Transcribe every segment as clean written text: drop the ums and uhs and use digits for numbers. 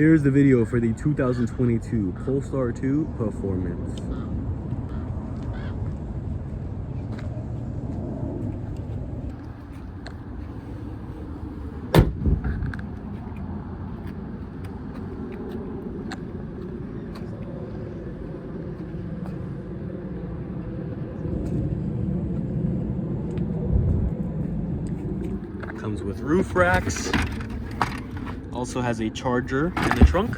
Here's the video for the 2022 Polestar 2 Performance. Comes with roof racks. Also has a charger in the trunk.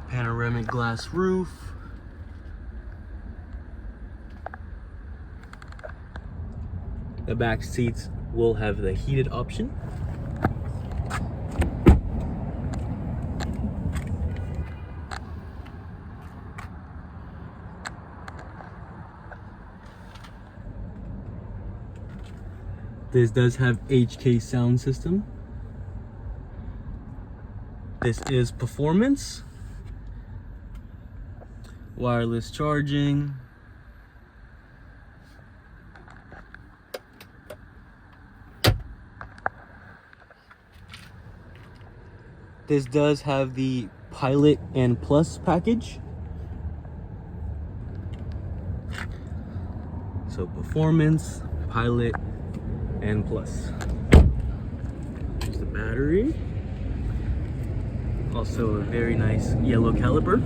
Panoramic glass roof. The back seats will have the heated option. This does have HK sound system. This is performance. Wireless charging. This does have the Pilot and Plus package. So performance, Pilot, and Plus. Here's the battery. Also a very nice yellow caliper.